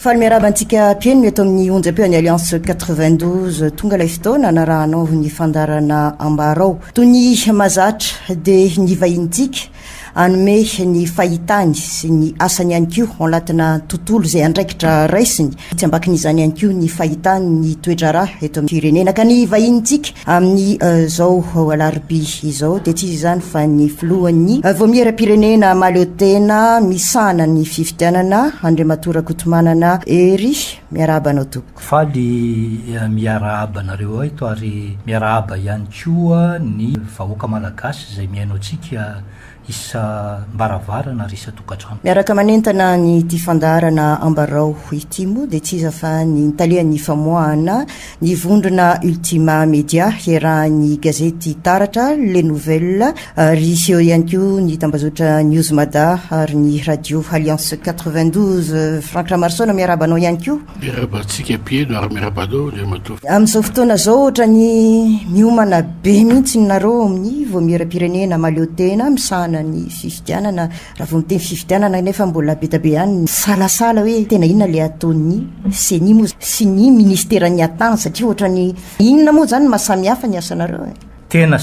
fa miarabantsika pieniny eto amin'ny onjam-peon'ny alliance 92 tonga ilay fotoana narahanao ny fandarana ambarao toy ny mazatra dia ny vahintsika anome ny fahitany sy ny asany ihany koa ao anatina tontolo izay andraikitra raisiny tsy ambakin'izany ihany koa ny fahitany ny toedrara eto amin'ny firenena ka ny vahintsika amin'ny zao alarobia izao dia tsy izy izany fa ny filohan'ny voamieram-pirenena maleotena misana ny fifidianana Andriamatora Kotomanana ery miarabanao tompoko faly miarabanareo aito ary miaraba ihany koa ny vahoaka malagasy izay miaino antsika isa mbaravarana ary isa tokatrano miaraka manentana ny ty fandarana ambarao ity moa dia tsy iza fa ny nitalian'ny famoahana ny vondrona Ultima Media herahan'ny gazety Taratra Les Nouvelles ary eo ihany koa ny tambazotra News Mada ary ny radio Alliance 92 Frank Ramarsona miarabanao ihany koa miarabantsika pieno ary miarabanao le mato amin'izao fotoana zao ohatra ny miomana be mihitsy nareo amin'ny voamieram-pirenena maleotena misana ny fifidianana raha vao miteny fifidianana nefa mbola betabe ihany salasala hoe tena inona le ataon'ny seni moa sy ny ministera ny atana satria ohatra ny inona moa zany mahasamihafa ny asanareo tena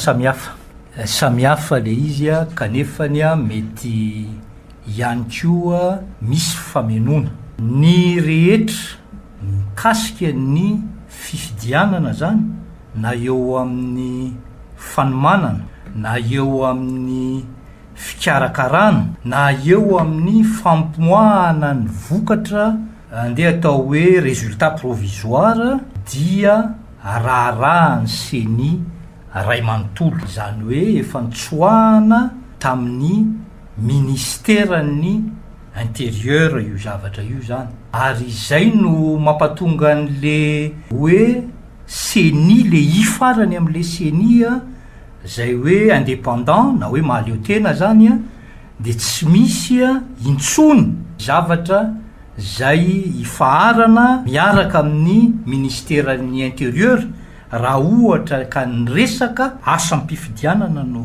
samihafa le izy a kanefany a mety ihany koa misy famenoana ny rehetra mikasika ny fifidianana zany na eo amin'ny fanomanana na eo amin'ny fikarakarana na eo amin'ny fampoahana ny vokatra andeha atao hoe résultat provisoire dia raharahany seni ray manontolo zany hoe efa nitsoahana tamin'ny ministerany intérieur io zavatra io zany ary izay no mampatonga an'le hoe seni le ifarany amin'le senia zay hoe indépendant na hoe mahaleotena zany a dia tsy misy a intsony zavatra zay ifaharana miaraka amin'ny ministerany intérieur raha ohatra ka nyresaka asam-pifidianana no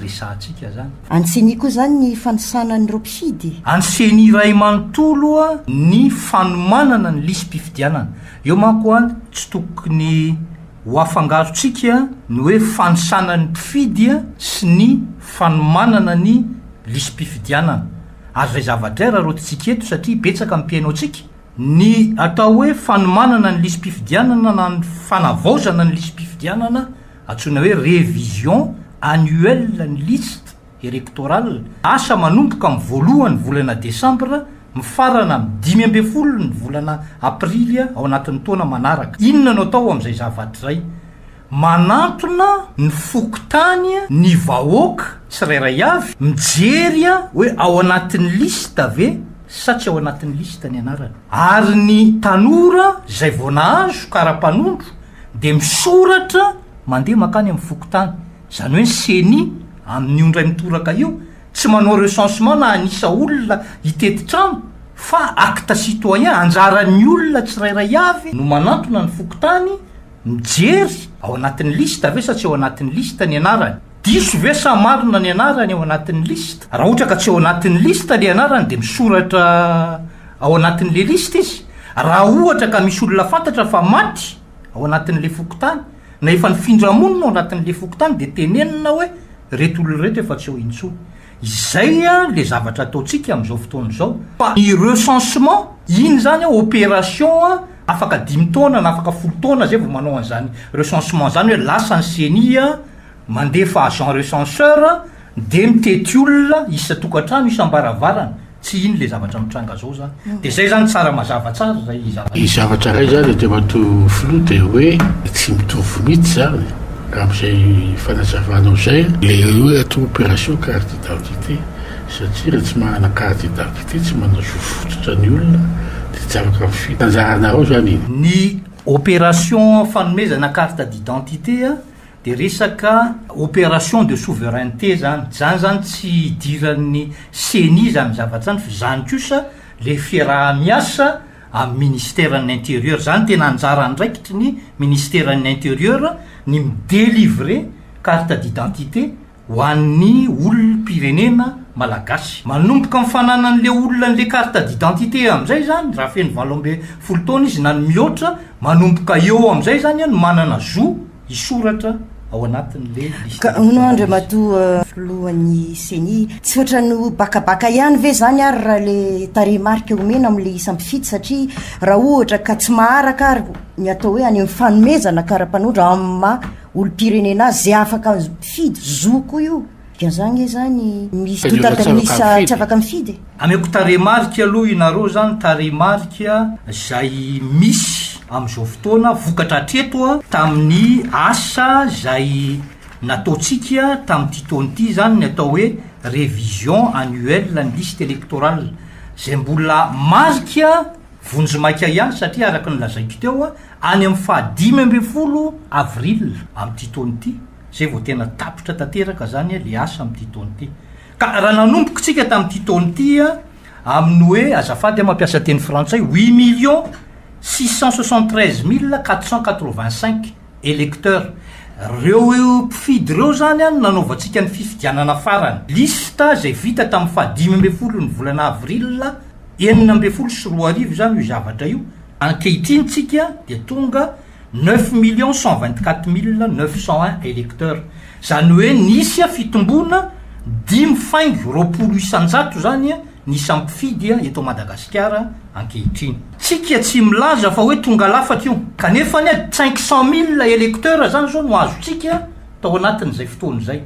resantsika zany anseni koa zany ny fanosanan'ireo mpifidy anseni ray manontolo a ny fanomanana ny lisy-pifidianana eo manko a tsy tokony ho afangarotsika ny hoe fanosanany mpifidy sy ny fanomanana ny lisy-pifidianana ary zay zavatra raha rotintsika eto satria betsaka mpiaino antsika ny atao hoe fanomanana ny lisy-pifidianana na ny fanavaozana ny lisy-pifidianana antsoina hoe révision annuelle ny liste électorale asa manomboka amin'ny voalohany volana décembre mifarana 10 ny volana aprily ao anatin'ny taona manaraka inona no atao amin'izay zavatra zay manantona ny fokotany ny vahoaka tsirairay avy mijery hoe ao anatin'ny lista ve sa tsy ao anatin'ny lista ny anarany ary ny tanora zay vao nahazo karapanondro dia misoratra mandeha makany amin'ny fokotany zany hoe seni amin'ny ondray mitoraka io tsy manao recensement na anisa olona hitety trano fa acte citoyen anjaran'ny olona tsirairay avy no manantona ny fokotany mijery ao anatin'ny lista ve sa tsy ao anatin'ny lista ny anarany diso ve sa marina ny anarany ao anatin'ny lista raha ohatra ka tsy ao anatin'ny lista le anarany dia misoratra ao anatin'le lista izy raha ohatra ka misy olona fantatra fa maty ao anatin'le fokotany na efa nifindramonina ao anatin'le fokotany dia tenenina hoe reto olona reto efa tsy ho intsony izay le zavatra ataontsika amin'izao fotoana zao fa ny recensement iny zany opération afaka 10 taona na afaka 10 taona zay vao manao an'izany recensement zany hoe lasa ny senia mandefa agent recenseur dia mitety olona isa tokatrano isam-baravarana tsy iny le zavatra mitranga zao zany dia zay zany tsara mazava tsara zay zavatra ray zany dia mato filo dia hoe tsy mitovy mihitsy zany raha amin'izay fanazavanao zay le hoe atao opération carte d'identité satria raha tsy manana carte d'identité tsy manao fofototra ny olona dia tsy afaka mifidy anjaranareo zany iny ny opération fanomezana carte d'identité dia resaka opération de souveraineté zany zany tsy idiran'ny seni zany zavatra zany fa zany kosa le fiaraha-miasa amin'ny ministerany intérieur zany tena anjarany raikitry ny ministerany intérieur ny midélivrer carte d'identité ho an'ny olom-pirenena malagasy manomboka mifanana n'le olona n'le carte d'identité am'izay zany raha feny 20 taona izy na ny mihoatra manomboka eo am'izay zany no manana zo isoratra ao anatin'le ka no andro mato filohan'ny seni tsy ohatra no bakabaka ihany ve zany ary raha le taremarika omena am'le isampifidy satria raha ohatra ka tsy maharaka ary ny atao hoe any mifanomezana karapanondra amma olo-pirenena zay afaka mpifidy zoko io zany zany misy totatamisa tsy afaka mifidy ameko taremarika aloha inareo zany taremarika zay misy am'izao fotoana vokatra hatreto tamin'ny asa zay nataotsika tamin'ity taon'ity zany ny atao hoe révision annuelle ny liste électorale zay mbola marika vonjy-maika ihany satria araka ny lazaiko teo any amin'ny 15 avril amin'ity taon'ity zay vao tena tapitra tanteraka zany le asa amin'ity taon'ity ka raha nanomboka tsika tamin'ity taon'ity amin'ny hoe azafady mampiasa teny frantsay 8,673,485 électeurs reo mpifidy reo zany nanaovantsika ny fifidianana farany lista zay vita tamin'ny 15 ny volana avril 12 zany io zavatra io ankehitriny tsika dia tonga 9,124,901 électeurs zany hoe nisy fitombona 5,800 zany nisy ampifidy eto Madagasikara ankehitriny tsika tsy milaza fa hoe tonga lafatra io kanefa ny 500,000 électeurs zany zao no azotsika tao anatin'izay fotoana zay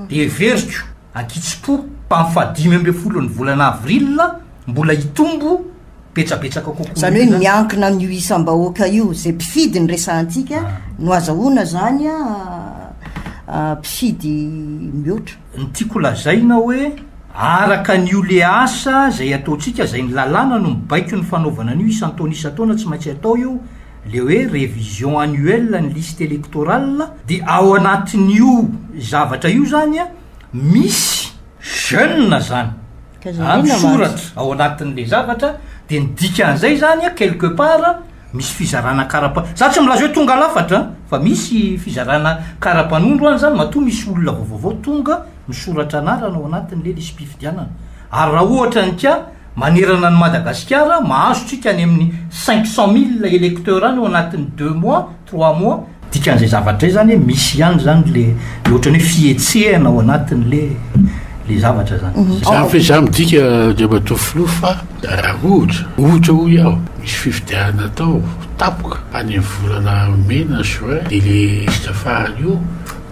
de everiko ankitsipo pam'y 15 ny volana avril mbola hitombo petsapetsaka kokoa zany hoe miankina amin'io isam-bahoaka io zay mpifidy ny resantsika no azahoana zany mpifidy mihoatra ny tiako lazaina hoe araka ny ole asa zay ataotsika zay ny lalàna no mibaiko ny fanaovana an'io isan-taona tsy maintsy atao io le hoe révision annuelle ny liste électorale de ao anatin'io zavatra io zany misy jeune zany misoratra ao anatin'le zavatra de ny dikan'izay zany quelque part misy fizarana karapa za tsy milaza hoe tonga lafatra fa misy fizarana karapanondro any zany matoa misy olona vaovao tonga misoratra anarana ao anatin'le lisy-pifidianana ary raha ohatra ny ka manerana ny Madagasikara mahazotsika any amin'ny 500,000 électeurs any ao anatin'ny 2 mois 3 mois dikan'izay zavatra zay zany misy ihany zany le ohatrany hoe fietsehana ao anatin'le zavatra zany za fe za midika de mato filo fa raha ohatra ho iaho misy fifidiana atao tapoka any volana mena juin de le liste farany io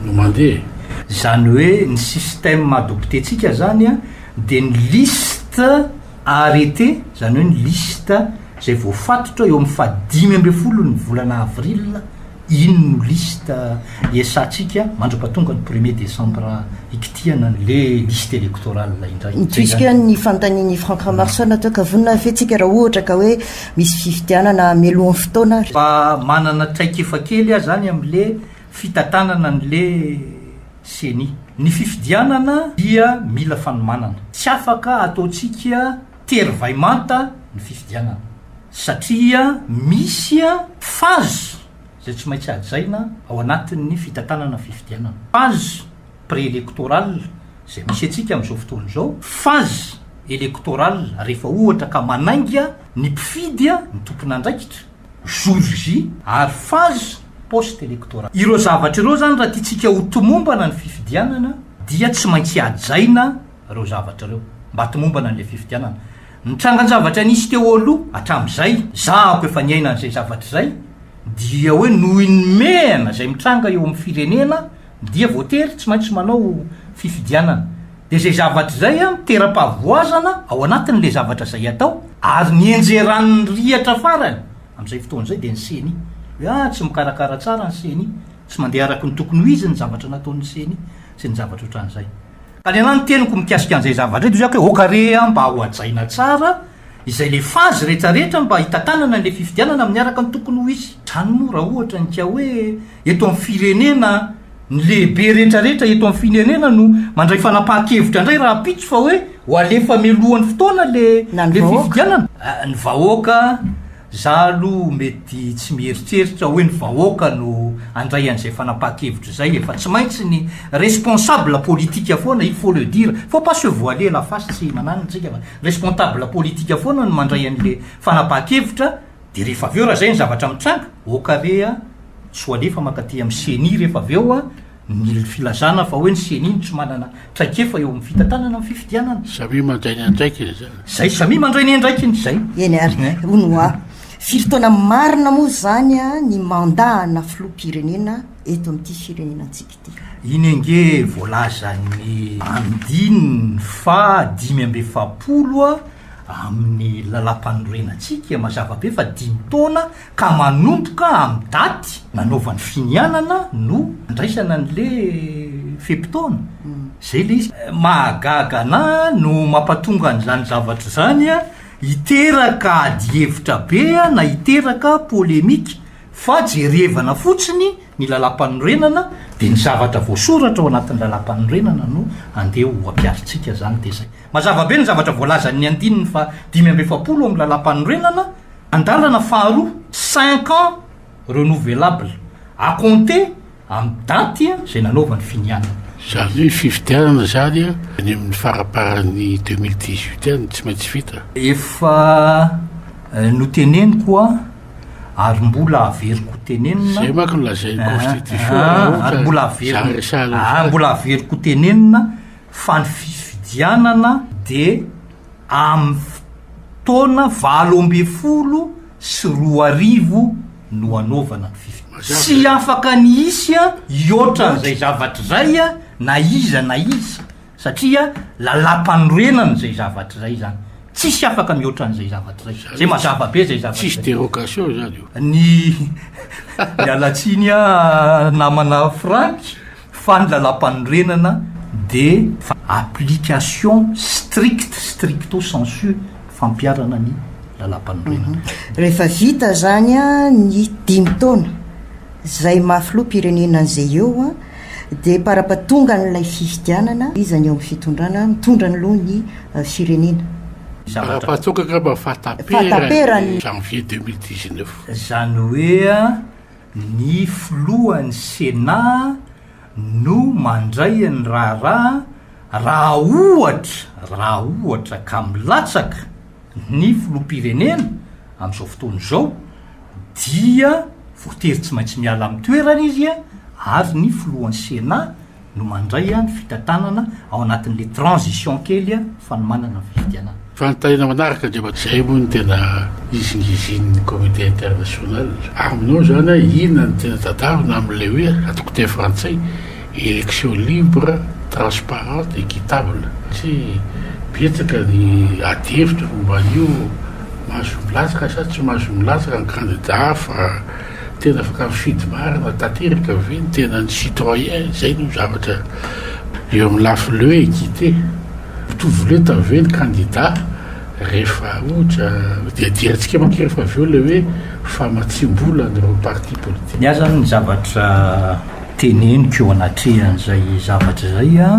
no mandeha zany hoe ny système adoptetsika zany de ny liste arrêté zany hoe ny liste zay voafatotra eo amin'ny 15 ny volana avril ino liste esatsika mandrapatonga ny 1er décembre ikitiana le liste électorale indray puisque ny fanontaniany Franck Ramarson atao ka vonina fetsika raha ohatra ka hoe misy fifidianana melohan'ny fotoana fa manana traikefa kely zany am'le fitatanana n'le seni ny fifidianana dia mila fanomanana tsy afaka ataotsika teryvaimanta ny fifidianana satria misy phase zay tsy maintsy ajaina ao anatin'ny fitatanana fifidianana phase préélectorale zay misy atsika am'izao fotoana zao phase électorale rehefa ohatra ka manainga ny mpifidy ny tompon'andraikitra jour J ary phase post électorale ireo zavatra ireo zany raha tiatsika ho tomombana ny fifidianana dia tsy maintsy ajaina reo zavatra reo mba tomombana n'le fifidianana ny trangan-javatra nisy teo aloha hatram'izay zako efa niaina n'izay zavatra zay dia hoe noho ny mehana zay mitranga eo amin'ny firenena dia voatery tsy maintsy manao fifidianana de zay zavatra zay mitera-pavoazana ao anatin'le zavatra zay atao ary nienjeran'ny rihatra farany am'izay fotoana zay de ny seny tsy mikarakara tsara ny seny tsy mandeha araky ny tokony ho izy ny zavatra nataon'ny seny sy ny zavatra ohatran'izay ka ny anany teniko mikasika an'izay zavatra edy zako hoe okarea mba ho ajaina tsara izay le fazy rehetrarehetra mba hitatanana le fifidianana amin'ny araka ny tokony ho izy zany moa raha ohatra ny ka hoe eto amin'ny firenena ny lehibe rehetrarehetra eto amin'ny firenena no mandray fanapaha-kevitra indray raha pitso fa hoe ho alefa melohan'ny fotoana le fifidianana ny vahoaka za aloha mety tsy mieritreritra hoe ny vahoaka no andray an'izay fanapaha-kevitra zay efa tsy maintsy ny responsable politique foana il faut le dire faut pas se voiler la face tsy mananantsika fa responsable politique foana no mandray an'le fanapaha-kevitra de rehefa aveo raha zay ny zavatra mitranga okarea soalefa makaty amin'ny seni rehefa aveo a ny filazana fa hoe ny seniny tsy manana traikefa eo amin'ny fitantanana amin'ny fifidianana samy mandray ny andraikiny zay samy mandray ny andraikiny zay eny ary onoa firy-taona marina moa zany a ny mandahana filoha-pirenena eto amin'ity firenenantsika ity iny ange voalaza ny andininy fa 5 amin'ny lalam-panorenantsika mazava be fa 5 taona ka manomboka amin'ny daty nanaovan'ny finianana no andraisana n'le fepitaona zay le izy mahagagana no mampatonga n'zany zavatra zany a hiteraka adihevitra be na hiteraka polemika fa jerevana fotsiny ny lalam-panorenana de ny zavatra voasoratra ao anatin'ny lalam-panorenana no andeha ho ampiaritsika zany de zay mazava be ny zavatra voalazan'ny andininy fa 5 amin'ny lalam-panorenana andalana faharoa 5 ans renouvelable à compter amin'ny daty zay nanaovan'ny finianana zany hoe fifidianana zany a ny amin'ny faraparan'ny 2018 tsy maintsy vita efa noteneny koa ary mbola averiko tenenina zay maka nolazay constitution ary mbola averiko mbola averiko tenenina fa ny fifidianana de amin'ny taona 20 sy 20 no anaovana ny fifidianana tsy afaka ny isy a iotran'izay zavatra zay a na iza satria lalam-panorenana zay zavatra zay zany tsisy afaka mihoatran'izay zavatra zay zay mazava be zay zavatra tsisy dérogation zany io ny alatsiny a namana franky fa ny lalam-panorenana de application stricto sensu fampiarana ny lalam-panorenana rehefa vita zany a ny 5 taona zay mafiloha-pirenenan'zay eo a de parapatonga n'ilay fifidianana izany eo amin'ny fitondrana mitondra ny loha ny firenena rahapatonga ka fataperany janvier 2019 zany hoe a ny filohan'ny sénat no mandray ny raha ohatra ka milatsaka ny filoha-pirenena amin'izao fotoana zao dia voatery tsy maintsy miala amin'ny toerana izy a ary ny filohan'ny sénat no mandray a ny fitantanana ao anatin'le transition kely a fa no manana ny fifidianana fanontaniana manaraka de zay moa ny tena izingizin'ny comité international aminao zany a inona ny tena tadavina amin'le hoe atoko te frantsay élection libre transparente équitable tsy betsaka ny adihevitra momban'io mahazo milatsaka sa tsy mahazo milatsaka ny candidat fa tena afaka mifidy marina tanteraka ve ny tena ny citoyen zay no zavatra eo amin'ny lafile hoe équité mitovoleta ve ny candidat rehefa ohatra diadirantsika manko rehefa aveo le hoe famatsim-bola nyreo parti politique ny azany ny zavatra teneniko eo anatrehan'izay zavatra zay a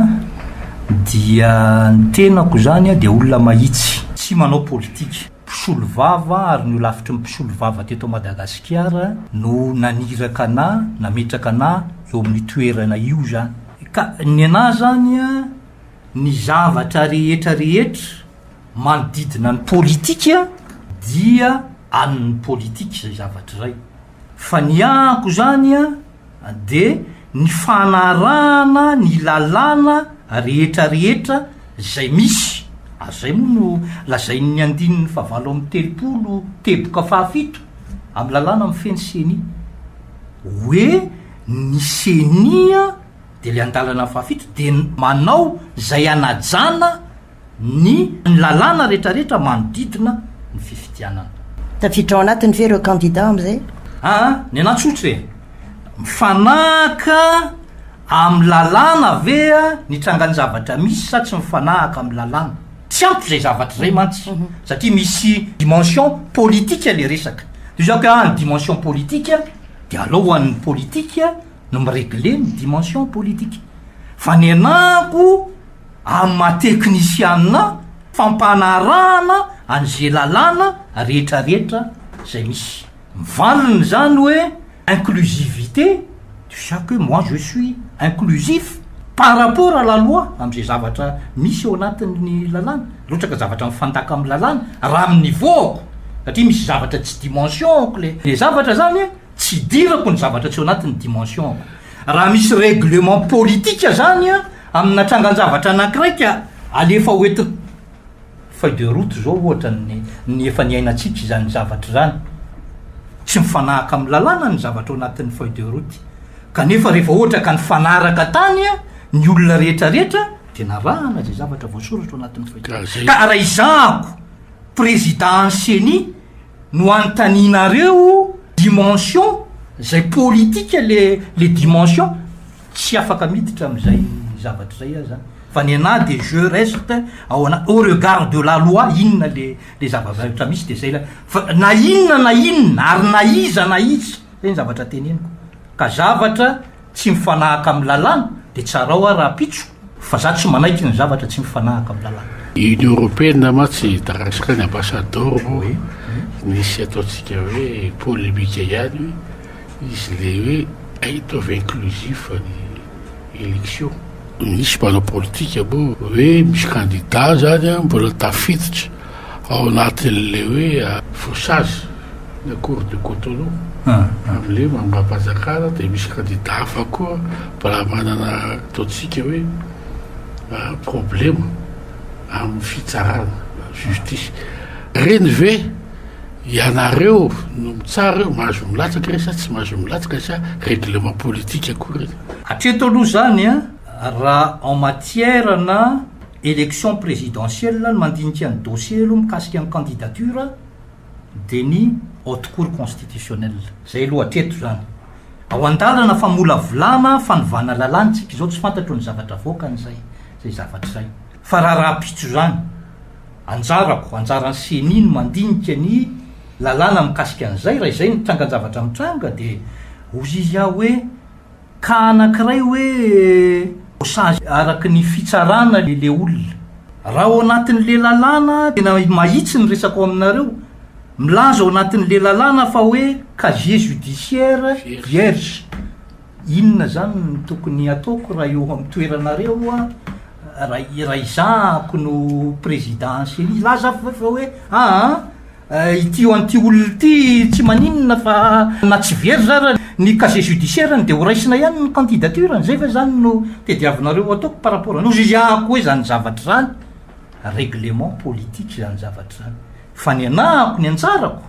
dia ny tenako zany a de olona mahitsy tsy manao politika mpisolo vava ary ny olafitry ny mpisolo vava teto Madagasikara no naniraka ana nametraka ana eo amin'ny toerana io zany ka ny ana zany a ny zavatra rehetra manodidina ny politika dia an'ny politika zay zavatra zay fa ny ahako zany a de ny fanarahana ny lalàna rehetra zay misy ary zay moa no lazain'ny andininy fa 7 teboka fahafito amin'ny lalàna amin'ny feny seni hoe ny senia de le andalana fahafito de manao zay anajana ny lalàna rehetrarehetra manodidina ny fifidianana tafiditra ao anatiny ve reo candidat am'izay ny anatsotra e mifanahaka amin'ny lalàna ve a nitrangany zavatra misy sa tsy mifanahaka amin'ny lalàna tsy ampy zay zavatra zay mantsy satria misy dimension politika le resaka de zako ny dimension politika de alohan'ny politika no miregle ny dimension politika fa ny anako amin'ny mateknisianina fampanarahana an'izay lalàna rehetrarehetra zay misy mivaliny zany hoe inclusivité du chaque moi je suis inclusif par rapport à la loi am'izay zavatra misy eo anatin'ny lalàna loatra ka zavatra mifantaka amin'ny lalàna raha amin'ny niveauko satria misy zavatra tsy dimensionko le zavatra zany tsy dirako ny zavatra tsy eo anatin'ny dimensionko raha misy règlement politika zany amina trangan-javatra anankiraika alefa hoenty feuille de route zao ohatra ny efa niainatsika zany zavatra zany tsy mifanahaka amin'ny lalàna ny zavatra ao anatin'ny feuille de route kanefa rehefa ohatra ka ny fanaraka tany ny olona rehetrarehetra tena rahana zay zavatra voasoratra ao anatin'ny feuille de route ka raha izahako président Seny no antaninareo dimension zay politika le dimension tsy afaka miditra am'izay zavatra zay zany fa ny ana de je reste au regard de la loi inona le zavatra misy de zay na inona ary na iza zay ny zavatra teneniko ka zavatra tsy mifanahaka amin'ny lalàna de tsara ao raha pitso fa za tsy manaiky ny zavatra tsy mifanahaka amin'ny lalàna Union européenne matsy tarasaka ny ambassadeur nisy ataontsika hoe polémique ihany izy le hoe aitaovy inclusif ny élection misy mpanao politika moa hoe misy candidat zany mbola tafiditra ao anatin'le hoe faussage na cour de Cotonou am'le mambapazakana de misy candidat hafa koa mbola manana ataontsika hoe problème amin'ny fitsarana justice reny ve ianareo no mitsara eo mahazo milatsaka re sa tsy mahazo milatsaka sa règlement politique akory hatreto aloha zany raha en matière na élection présidentielle no mandinika ny dossier aloha mikasika ny candidature de ny haute cour constitutionnelle zay aloha hatreto zany ao an-dalana fa mola volana fanovana lalàntsika zao tsy fantatro ny zavatra voakany zay zavatra zay fa raha pitso zany anjaran'ny Seny no mandinika ny lalàna mikasika an'izay raha izay nitrangan-javatra mitranga de ozy izy aho hoe ka anankiray hoe osage araky ny fitsarana le olona raha ao anatin'le lalàna tena mahitsy ny resako aminareo milaza ao anatin'le lalàna fa hoe casier judiciaire vierge inona zany ny tokony ataoko raha eo amin'ny toeranareo raha izahako no président Seny laza fa hoe ity an'ity olona ity tsy maninona fa na tsy very zara ny casier judiciaire de ho raisina ihany ny candidature zay fa zany no tediavinareo ataoko par rapport nozy izy ahako hoe zany zavatra zany règlement politique zany zavatra zany fa ny anahako ny anjarako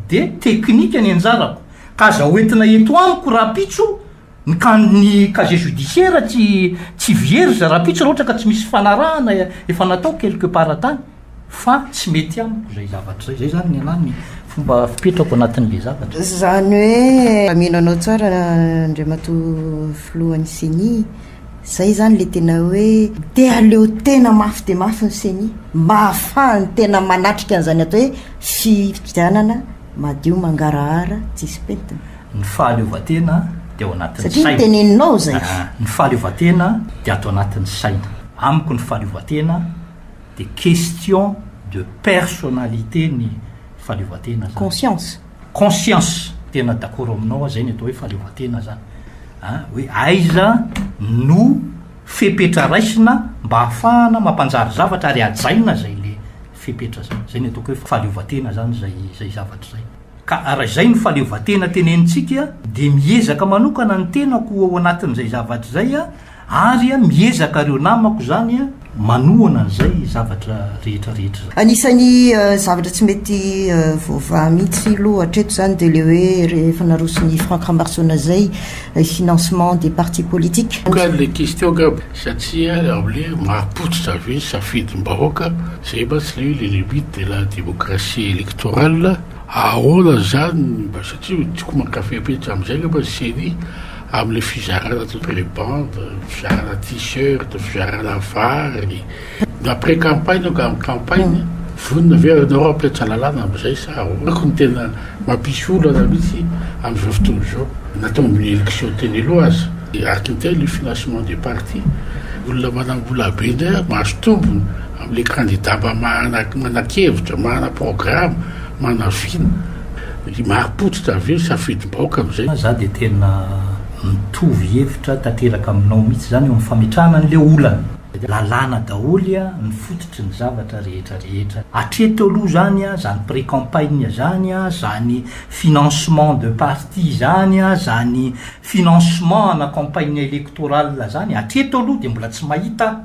de teknika ny anjarako ka za hoentina eto amiko raha pitso ny casier judiciaire tsy vierge raha pitso raha ohatra ka tsy misy fanarahana efa natao quelque part tany fa tsy mety amiko zay zavatra zay zany ny anany fomba fipetrako anatin'le zavatra zany hoe aminanao tsara Andriamato filohan'ny Seny zay zany le tena hoe te aleo tena mafy de mafy ny Seny mba ahafahany tena manatrika an'izany atao hoe fividianana madio mangarahara tsisy pentina ny fahaleovatena de ao anatin'ny satria teneninao zay ny fahaleovatena de atao anatin'ny saina amiko ny fahaleovatena de question de personnalité ny fahaleovatena conscience tena d'accord aminao zay ny atao hoe fahaleovatena zany hoe aiza no fepetra raisina mba ahafahana mampanjary zavatra ary ajaina zay le fepetra zay ny ataoko hoe fahaleovatena zany zay zavatra zay ka raha izay ny fahaleovatena tenenitsika de miezaka manokana ny tenako ao anatin'izay zavatra zay ary miezaka reo namako zany manohana an'izay zavatra rehetrarehetra anisany zavatra tsy mety voava mihitsy aloha hatreto zany de le hoe rehefa narosiny Franck Rambarsona zay financement des partis politiques ka le question ga satria amle mahapotsitra ve safidym-bahoaka zay mba tsy le le limite de la démocratie électorale ahoana zany mba satria tiako mankafepetra am'izay mba Seny am'le fizarana prébande fizarana t-shirt fizarana vary après campagne ka amin'ny campagne vonina ve anao ampiatra lalàna am'izay sa ahoako ny tena mampisy olana mihitsy am'izao fotoana zao natao amin'ny élection teny aloha azy araky ny tena le financement des partis olona manambola be ndray mahazo tombony am'le candidat mba manakevitra mana programme manavina mahapotsitra avy eo safidim-baoaka am'izay za de tena mitovy hevitra tanteraka aminao mihitsy zany eo amin'ny fametrahana n'le olana lalàna daholy a ny fototry ny zavatra rehetrarehetra atreto aloha zany a zany pré-campagne zany a zany financement de parti zany a zany financement na campagne électorale zany atreto aloha de mbola tsy mahita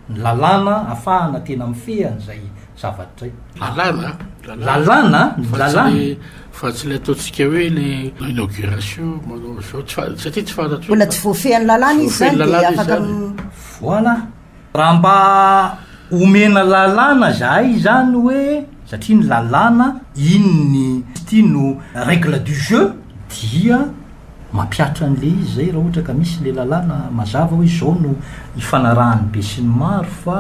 ny lalàna ahafahana tena mifehan'zay zavatra zay lalàna fa tsy le ataontsika hoe le inauguration manao zao satria tsy fantatro mbola tsy voafehan'ny lalàna izy zany de afaka voilà raha mba omena lalàna zahay zany hoe satria ny lalàna inony tiano règle du jeu dia mampiatra an'le izy zay raha ohatra ka misy le lalàna mazava hoe zao no ifanarahany be sy ny maro fa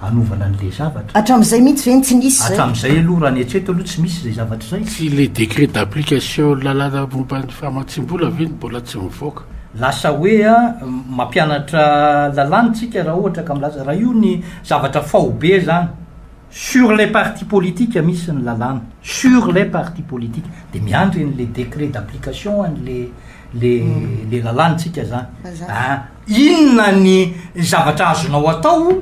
anovana an'le zavatra hatram'izay mihitsy veny tsy nisy zay hatram'izay aloha raha ny etreto aloha tsy misy zay zavatra zay sy le décret d'application lalàna momban'ny fahamatsim-bola veny mbola tsy mivoaka lasa hoe a mampianatra lalàntsika raha ohatra ka milaza raha io ny zavatra faobe zany sur les partis politiques misy ny lalàna sur les partis politiques de miandry n'le décret d'application le lalàntsika zany inona ny zavatra azonao atao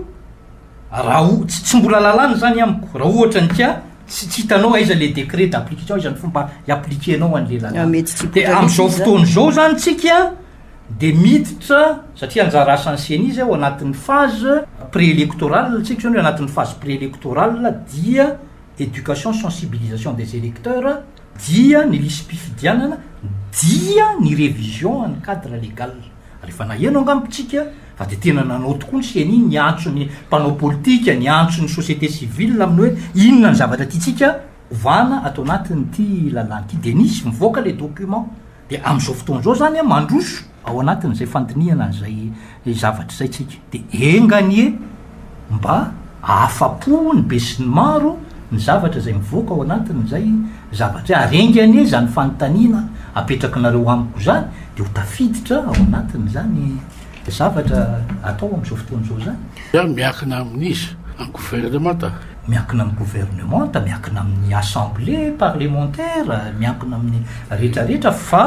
raha tsy mbola lalàna zany amiko raha ohatra ny tia tsy hitanao aiza le décret d'application iza ny fomba iappliquenao an'le lalàna de am'izao fotoany zao zany tsika de miditra satria anjara asan'ny seni izy ao anatin'ny phase préélectorale tsika zany hoe anatin'ny phase préélectorale dia éducation sensibilisation des électeurs dia ny lisy mpifidianana dia ny révision any cadre légal rehefa naheno angampitsika fa de tena nanao tokoa ny seni ny antso ny mpanao politika ny antso ny société civile amin'ny hoe inona ny zavatra tiatsika ovana atao anatin'ity lalàna ty de nisy mivoaka le document de am'izao fotoana zao zany a mandroso ao anatin'izay fandinihana n'zay zavatra zay tsika de enganye mba ahafapo ny be sy ny maro ny zavatra zay mivoaka ao anatin'zay zavatra arenganye zany fanontaniana apetrakinareo amiko zany de ho tafiditra ao anatin'zany zavatra atao am'izao fotoana zao zany miakina amin'izy en gouvernement miankina amin'ny gouvernement miankina amin'ny assemblée parlementaire miankina amin'ny rehetrarehetra fa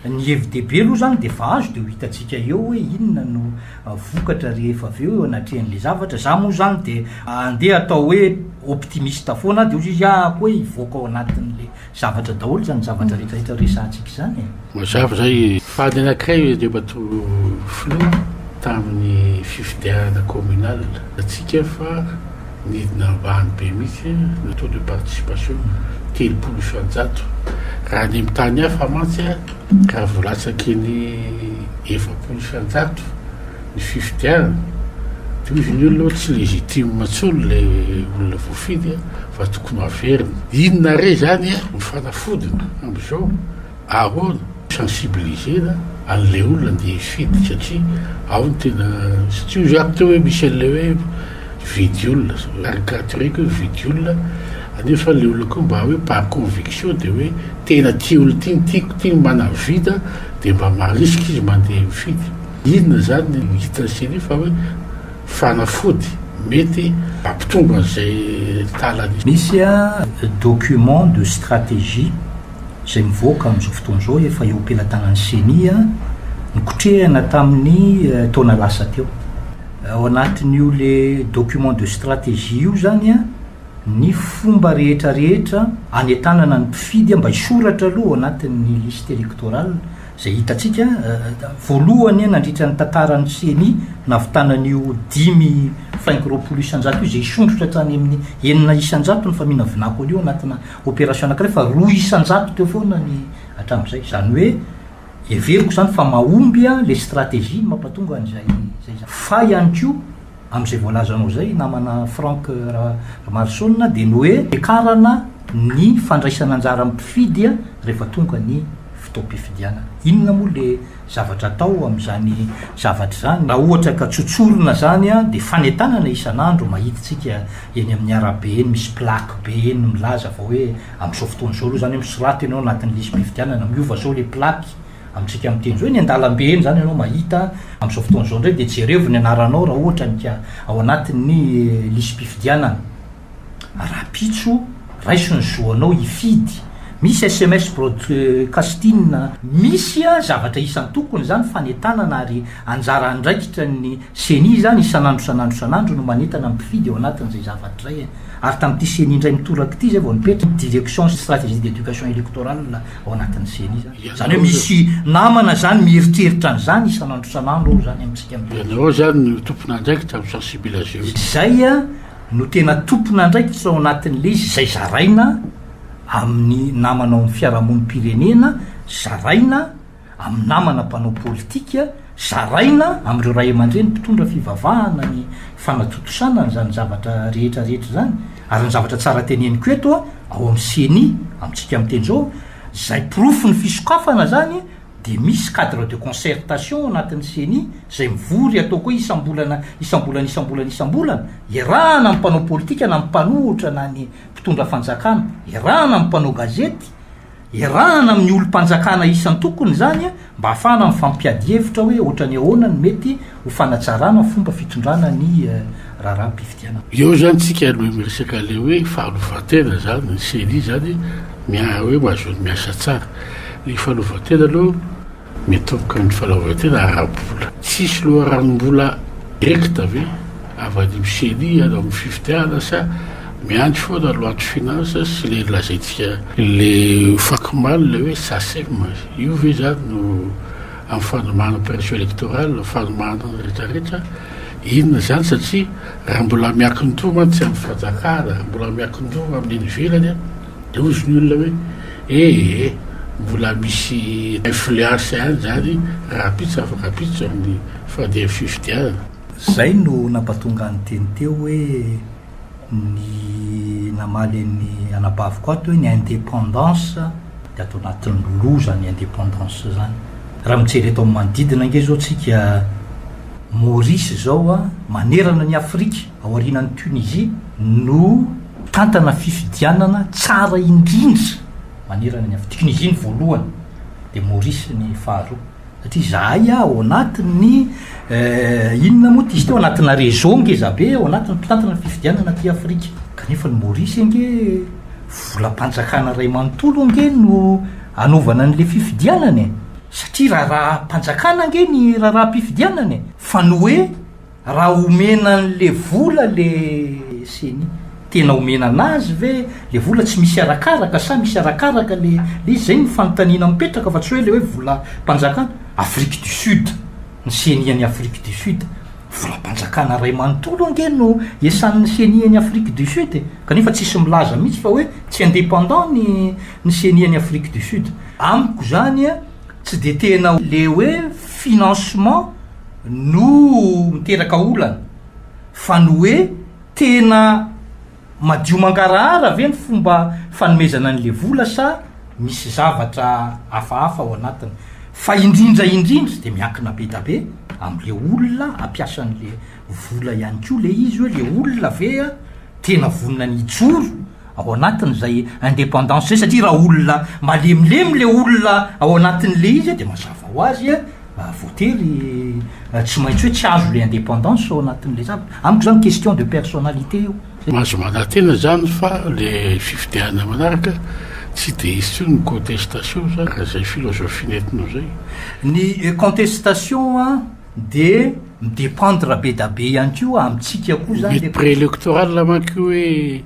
ny FDB aloha zany de fa azo de ho hitatsika eo hoe inona no vokatra rehefa avy eo anatrehan'le zavatra za moa zany de andeha atao hoe optimiste foana de ozy izy ako hoe hivoaka ao anatin'le zavatra daholo zany zavatra rehetrarehetra resantsika zany mazava zay fady anakiray de bato flou tamin'ny fifidianana communal atsika fa nidina ambany be mihitsy le taux de participation telopolo ifanjato raha ny mitany hafa mantsy a raha volatsaky ny efapolo ifanjato ny fifidianana de izy ny oloha tsy légitime matsolo le olona voafidy fa tokony averina inona re zany a mifanafodina am'izao ahoana sensibilisena an'le olona nde fidy satria ao ny tena satria zako teo hoe Michel le hoe vidy olona caricatureko hoe vidy olona anefa le olona koa mba hoe par conviction de hoe tena tia olo tiako tia manavida de mba marisika izy mandeha mifidy inona zany hitany seny fa hoe fanafody mety ampitonga an'izay talany misy a document de stratégie zay mivoaka am'izao fotoana zao efa eo ampelantanan'ny senia nikotrehana tamin'ny taona lasa teo ao anatin'io le document de stratégie io zany a ny fomba rehetrarehetra anetanana ny mpifidy mba hisoratra aloha ao anatin'ny liste électorale zay hitatsika voalohany nandritra ny tantaran'ny seni navitanan'io 5 isanjato io zay isondrotra hatrany amin'ny 9 isanjato ny famina vinako an'io anatina opération anakiray fa 2 isanjato teo foana ny hatram'izay zany hoe everiko zany fa maombya le stratégie mampatonga an'zay fa ihany ko am'izay voalazanao zay namana Franck Ramarson de ny hoe ekarana ny fandraisana anjara mpifidy rehefa tonga ny fotoam-pifidianana inona moa le zavatra atao am'zany zavatra zany raha ohatra ka tsotsorona zany a de fanetanana isan'andro mahitatsika eny amin'ny arabe eny misy plaque be eny milaza fa hoe am'izao fotoana zao aloha zany hoe misoraty ianao anatin'ny lisy mpifidianana miova zao le plaque amitsika am'teny zao eny andalambe eny zany ianao mahita am'izao fotoana zao ndray de jereo ny anaranao raha ohatra nika ao anatin'ny lisy mpifidianana rapitso raiso ny zoanao hifidy misy sms broadcasting misy a zavatra isan'ny tokony zany fanetanana ary anjara andraikitra ny seni zany isan'andro no manetana mpifidy ao anatin'izay zavatra zay ary tamin'ity seni indray mitoraka ity zay vao nipetra direction stratégie d'éducation électorale ao anatin'ny seni zany hoe misy namana zany mieritreritra an'izany isan'andro zany amitsika ianao zany no tompona andraikitra am sensibilisation zay a no tena tompona andraikitra ao anatin'le izy zay zaraina amin'ny namana ao amin'ny fiarahamon'ny pirenena, zaraina amin'ny namana mpanao politika, zaraina amin'ireo ray aman-dreny mpitondra fivavahana ny fanatotosanana zany zavatra rehetrarehetra zany ary ny zavatra tsara teneniko eto ao amin'ny seni amintsika am'teny zao zay profo ny fisokafana zany de misy cadre de concertation anatin'ny seni zay mivory ataoko hoe isambolana iarahana amin'ny mpanao politika na mpanohitra na ny mpitondra fanjakana, iarahana amin'ny mpanao gazety, iarahana amin'ny olom-panjakana isan'ny tokony zany mba hafana mifampiady hevitra hoe ohatrany ahoana ny mety ho fanatsarana fomba fitondrana ny raharam-pifidianana. Eo zany tsika no miresaka le hoe fahalovatena zany ny seni zany hoe mahazo miasa tsara. Ny fahalovatena aloha mitomboka amin'ny fahalovatena ara-bola. Tsisy loha ranombola direkta ve avy ny seni anao amin'ny fifidianana sa miandry foana loatry finance sy le lazaitsika le fakimaly le hoe sasem io ve zany no amin'ny fanomana opération électorale fanomana rehetrarehetra inona zany satria raha mbola miakin-doma tsy amin'ny fanjakana raha mbola miakin-doma amin'ny nivelany de ozy ny olona hoe mbola misy influence any zany rapitsa afaka rapitsa amin'ny fandeha fifidianana. Zay no nampatonga ny teny teo hoe ny namaly ny anabaviko ato hoe ny indépendance de atao anatin'ny loza ny indépendance zany. Raha mijery eto amin'ny manodidina nge zao tsika Maurice zao manerana ny Afrika ao aorianan'ny Tunisie no tantana fifidianana tsara indrindra manerana ny Afrika. Tunisie ny voalohany de Maurice ny faharoa satria zahay ao anatin'ny inona moa izy teo anatina réseau ngeza be ao anatin'ny mpitantana fifidianana ty Afrika kanefa ny Maurice nge volam-panjakana ray manontolo nge no anaovana an'le fifidianana satria raha mpanjakana nge ny raha-mpifidianana fa no hoe raha omena an'le vola le seni tena omena anazy ve le vola tsy misy arakaraka sa misy arakaraka le izy zay ny fanontaniana mipetraka fa tsy hoe le hoe vola mpanjakana Afrique du Sud ny senian'ny Afrique du Sud volam-panjakana ray manontolo nge no esan'ny senian'ny Afrique du Sud kanefa tsisy milaza mihitsy fa hoe tsy indépendant ny senian'ny Afrique du Sud. Amiko zany tsy de tena le hoe financement no miteraka olana fa no hoe tena madio mangarahara ve ny fomba fanomezana an'le vola sa misy zavatra hafahafa ao anatiny fa indrindra de miankina be da be am'le olona ampiasan'le vola ihany koa le izy hoe le olona ve tena vonina ny ijoro ao anatin'izay indépendance zay satria raha olona malemilemy le olona ao anatin'le izy de mazava ho azy voatery tsy maintsy hoe tsy azo le indépendance ao anatin'le zavatra. Amiko zany question de personnalité io mahazo manantena zany fa le fifidiana manaraka tsy de izy ny contestation zany raha zay philosophie nentinao zay. Ny contestation de midépendre be da be ihany koa amitsika koa zany le préélectoral manko hoe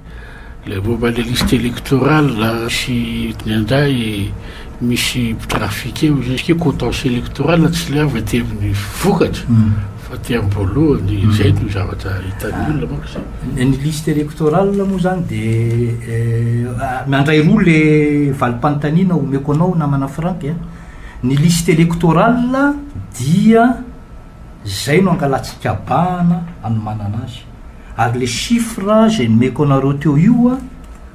le momba le liste électorale sy nandray misy trafiqué jusqu'à contentieux électoral tsy le avy aty amin'ny vokatra fa ty ambolohany zay no zavatra hitan'ny olona manko zay. Ny liste électorale moa zany de mandray roa le valim-panontaniana omeko anao namana Frank ny liste électorale dia zay no angalatsika bana anomanana azy ary le chiffre zay nomeko anareo teo io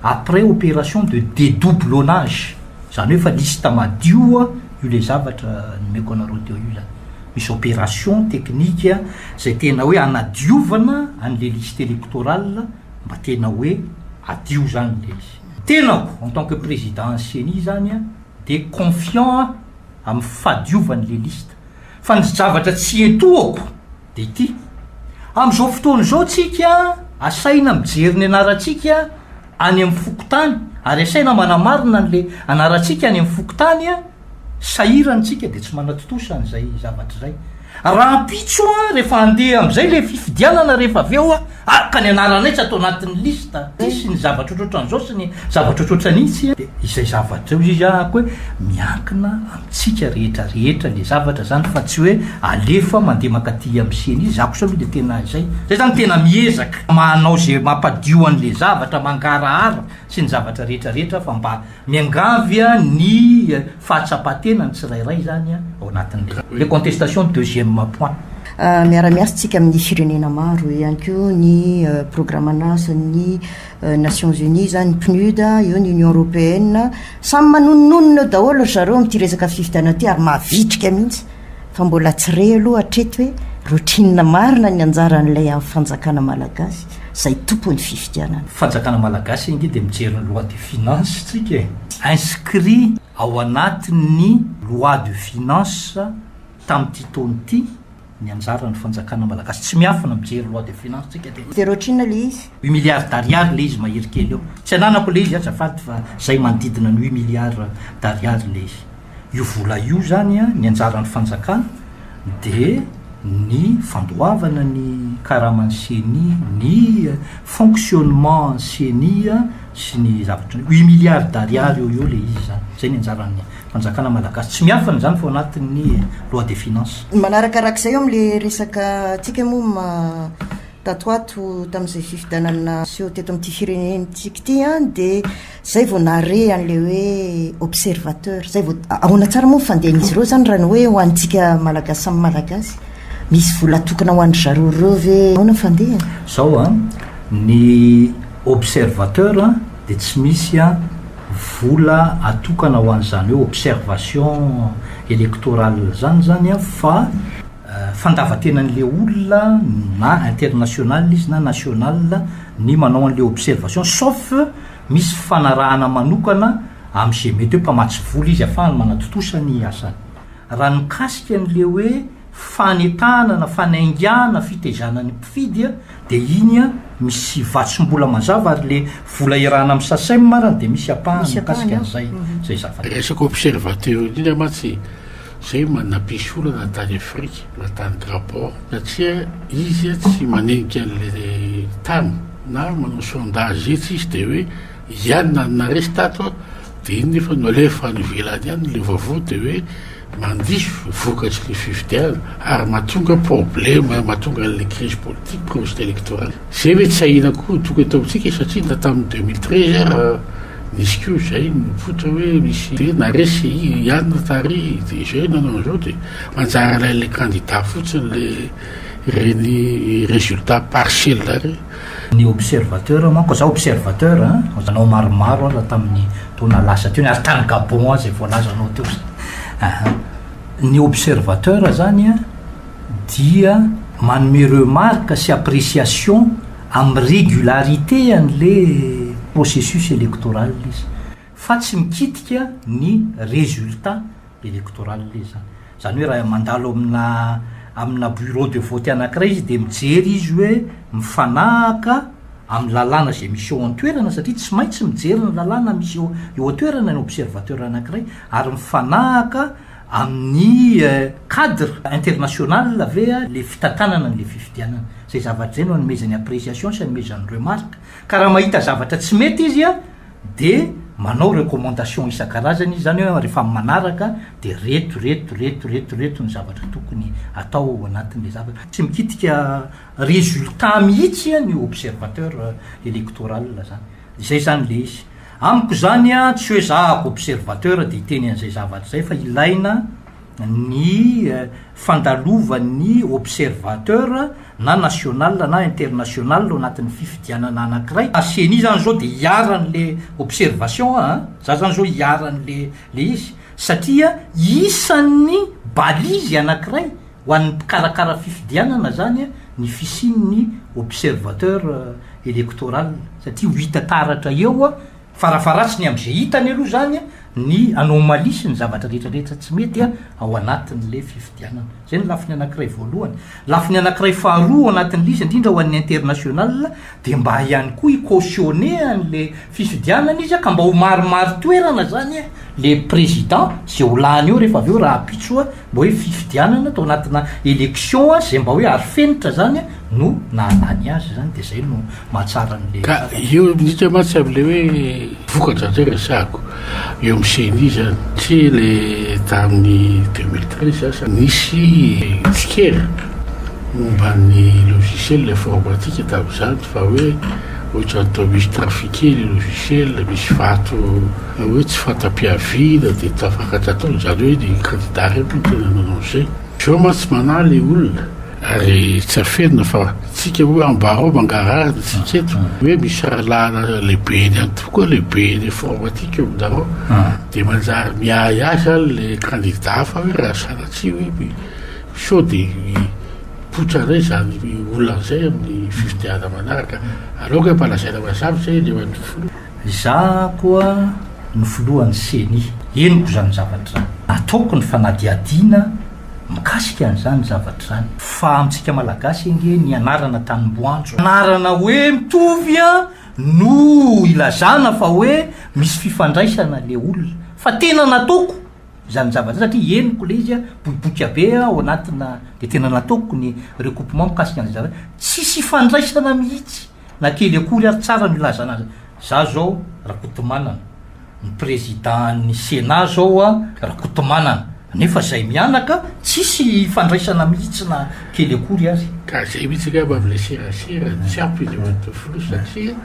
après opération de dédoublonnage zany hoe fa liste madio io le zavatra nomeko anareo teo io zany misy opération technique zay tena hoe anadiovana an'le liste électorale mba tena hoe adio zany le izy. Tenako en tant que président seni zany de confiant amin'ny fadiovan'le liste fa ny zavatra tsy etoako de ity am'izao fotoana zao tsika asaina mijery ny anarantsika any amin'ny fokotany ary asaina manamarina n'le anaratsika any amin'ny fokotany a sahiranytsika de tsy manatotosany zay zavatra zay raha mpitso a rehefa andeha am'izay le fifidianana rehefa avy eo a ka ny anaranay tsy atao anatin'ny lista sy ny zavatra ohatrohatran'izao sy ny zavatra ohatrohatranitsy de izay zavatra eo izy ako hoe miankina amitsika rehetrarehetra le zavatra zany fa tsy hoe alefa mandeha makaty am'seny izy zako saloha de tena zay zany tena miezaka manao zay mampadio an'le zavatra mangarahara sy ny zavatra rehetrarehetra fa mba miangavy a ny fahatsapatena ny tsirairay zany a ao anatin'le contestation deuxième point miara-miasa tsika amin'ny firenena maro ihany ko ny programmanasa ny Nations Unies zany PNUD eo ny Union Européenne samy manononona eo daholo zareo am'ty resaka fifidianana ty ary mahavitrika mihitsy fa mbola tsy re aloha hatreto hoe routine marina ny anjaran'ilay amin'ny fanjakana malagasy zay tompony fifidianana fanjakana malagasy ingy de mijery ny loi de finance tsika inscrit ao anatin'ny loi de finance tamin'ity taony ty ny anjarany fanjakana malagasy tsy miafina mijery loi de finance tsika de rotrina le izy 8 milliards d'ariary le izy mahery kely eo tsy ananako le izy azafady fa zay manodidina ny 8 milliards d'ariary le izy io vola io zany a ny anjaran'ny fanjakana de ny fandoavana ny karaman'ny seni ny fonctionnement seni sy ny zavatra 8 milliards d'ariary eo le izy zany zay ny anjaran'ny fanjakana malagasy tsy miafina zany fo anatin'ny loi de finance manarakarak'izay eo am'le resaka tsika moa tatoato tam'izay fifidianana seo teto am'ty firenentsika ty a de zay vao nare an'le hoe observateur zay vao ahoana tsara moa fandehan'izy ireo zany raha ny hoe ho antsika malagasy samy malagasy misy vola tokana ho an'ny zareo reo ve ahoana fandehana zao a ny observateur de tsy misy a vola atokana ho an'izany hoe observation électorale zany a fa fandavatenan'le olona na international izy na national ny manao an'le observation sauf misy fanarahana manokana am'izay mety hoe mpamatsy vola izy afahany manatotosa ny asany raha nikasika an'le hoe fanentanana fanaingana fitezana ny mpifidy a de iny a misy vatsom-bola mazava ary le vola irahana amin'ny sasay marany de misy apahany mikasika an'izay zay zavatra resaka observateur indrindra matsy zay manapisy ola na tany Afrique na tany Gabon satria izy a tsy manenika an'le tany na manao sondage etsy izy de hoe ianina na resy tato de iny nefa no alefa nivelany ihany le vaovao de hoe mandiso vokatsy le fifidianana ary mahatonga problème mahatonga le crise politique processus électoral zay hoe tsy ahina koa toka tao amitsika satria na tamin'ny 2013 nisy ko zay mipotra hoe misy de naresy ianina tary de zay nanao zao de manjara lay le candidat fotsiny le reny résultat partiel re ny observateur manko za observateur zanao maromaro raha tamin'ny taona lasa teo ny ary tany Gabon zay voalazanao teo ny observateur zany a dia manome remarque sy appréciation amin'ny régularité an'le processus électoral izy fa tsy mikitika ny résultat électoral le zany hoe raha mandalo amina bureau de vote anankiray izy de mijery izy hoe mifanahaka amin'ny lalàna zay misy eo an-toerana satria tsy maintsy mijery ny lalàna misy eo an-toerana ny observateur anankiray ary mifanahaka amin'ny cadre international ave le fitatanana n'le fifidianana zay zavatra zay no anomezany appréciation sy anomezany remarque ka raha mahita zavatra tsy mety izy a de manao recommandation isan-karazany izy zany hoe rehefa manaraka de reto ny zavatra tokony atao anatin'le zavatra tsy mikitika résultat mihitsy ny observateur électoral zany zay zany le izy amiko zany a tsy hoe zahako observateur de iteny an'izay zavatra zay fa ilaina ny fandalovan'ny observateur na national na international ao anatin'ny fifidianana anankiray aseny zany zao de hiaran'le observation za zany zao hiaran'le izy satria isan'ny balizy anankiray ho an'ny mpikarakara fifidianana zany ny fisin'ny observateur électoral satria ho hita taratra eo farafaratsy ny am'izay hitany aloha zany ny anomalie sy ny zavatra rehetrarehetra tsy mety ao anatin'le fifidianana zay ny lafiny anankiray voalohany. Lafiny anankiray faharoa ao anatin'le izy indrindra ho an'ny international de mba ihany koa icautionné an'le fifidianana izy ka mba ho maromaro toerana zany le président zay ho lany eo rehefa avy eo raha apitsoa mba hoe fifidianana tao anatina élection zay mba hoe ary fenitra zany no nahalany azy zany de zay no mahatsara n'le ka io miditra matsy am'le hoe vokatra zay resako eo am'seny zany tsy le tamin'ny 2013 asa nisy tsikera momba ny logiciel informatique tam'zany fa hoe ohatra atao misy trafiqué le logiciel misy vato hoe tsy fatam-piavina de tafakatra atao zany hoe ny candidat reto no tena nanao zay zao matsy mana le olona ary tsy afenina fa tsika hoe ambarao mangarary tsika eto hoe misy rahalana lehibe ny any tokoa lehibe ny informatique eo aminareo de manjary miay azy any le candidat fa hoe raha sanatsy hoe sao de potra ray zany olona zay amin'ny fifidiana manaraka aloka hoe mpalazaina mazavy zay le manofolo za koa ny folohan'ny seny eniko zany zavatra zany ataoko ny fanadiadiana mikasika an'izany zavatra zany fa amintsika malagasy inge ny anarana tanimboanjo anarana hoe mitovy no ilazana fa hoe misy fifandraisana le olona fa tena nataoko zany zavatra satria eniko le izy boiboika be ao anatina de tena nataoko ny recoupement mikasika an'izay zavatra tsisy ifandraisana mihitsy na kely akory ary tsara no ilazana azy za zao rakotomanana ny président ny sénat zao rakotomanana nefa zay mianaka tsisy fandraisana mihitsy na kely akory azy ka zay mihitsy ka mba le serasera tsy ampy le matofolo satria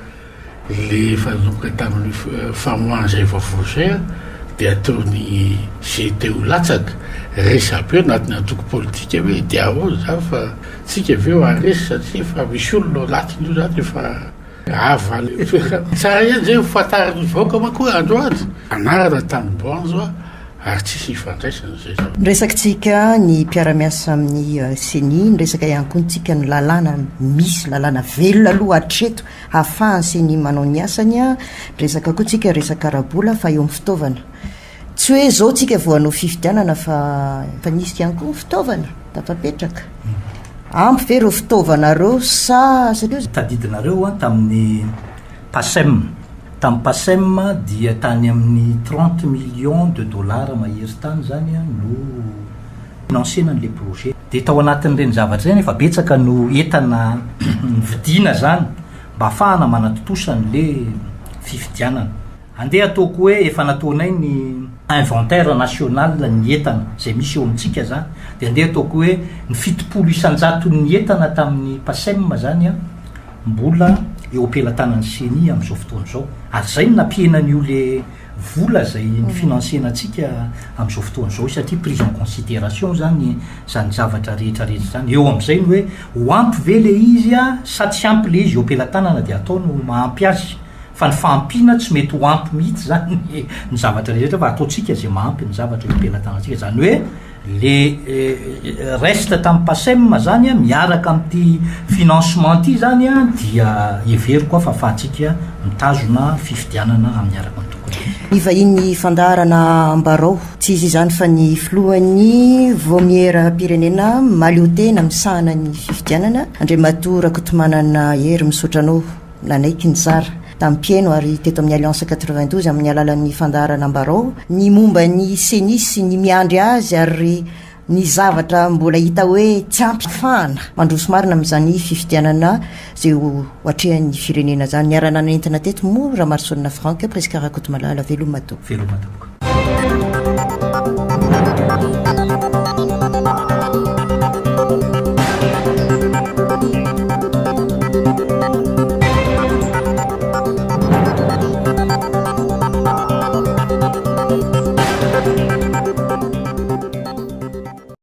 le fanomboka tamin'ny famoahana zay vavozay de ataony zay te ho latsaka resabe anatiny antoko politika hoe de ao za fa tsika aveo aresy satria fa misy olona latiny io zany efa avaly tsara iany zay fatariny vaoka makoa androany anarana tanimboanjo ary tsisy ifandraisana zay zao nresakitsika ny mpiaramiasa amin'ny seni nyresaka ihany koa ntsika ny lalàna misy lalàna velona aloha hatreto hahafahany seni manao ny asany a resaka koa tsika resaka rabola fa eo amin'ny fitaovana tsy hoe zao tsika voanao fifidianana fa nisy ihany koa fitaovana tafapetraka ampy ve reo fitaovanareo sa satria tadidinareo tamin'ny PASEM tamin'ny PASEM dia tany amin'ny 30 millions de dollars mahery tany zany no finansenan'le projet de tao anatin'ireny zavatra zany efa betsaka no entana vidina zany mba ahafahana manatotosany fifidianana andeha ataoko hoe efa nataonay ny inventaire national ny entana zay misy eo amintsika zany de andeha ataoko hoe ny fitopolo isanjato ny entana tamin'ny PASEM zany mbola eo ampelantanany seni am'izao fotoana zao ary zay no nampienan'io le vola zay ny finansenatsika am'izao fotoana zao satria prise en considération zany zavatra rehetrarehetra zany eo am'izay ny hoe ho ampy ve le izy sa tsy ampy le izy eo ampelantanana de atao no mahampy azy fa ny fampina tsy mety ho ampy mihitsy zany ny zavatra rehetra fa ataotsika zay mahampy ny zavatra eo ampelantanantsika zany hoe le reste tamin'ny PASEM zany miaraka am'ty financement ty zany dia every koa fa afahantsika mitazona fifidianana amin'ny araka ny tokony ny vahiny fandarana ambarao tsy izy zany fa ny filohan'ny vomiera pirenena maliotena misahana ny fifidianana Andriamato Rakotomanana hery misotranao nanaiky ny tsara tamin'ny pieno ary teto amin'ny alliance 92 amin'ny alalan'ny fandarana ambarao ny momba ny senisy ny miandry azy ary ny zavatra mbola hita hoe tsy ampy fahana mandroso marina amin'izany fifidianana zay ho atrehan'ny firenena zany niarana nentina teto mo raha marisonina frank presque Rakotomalala velomato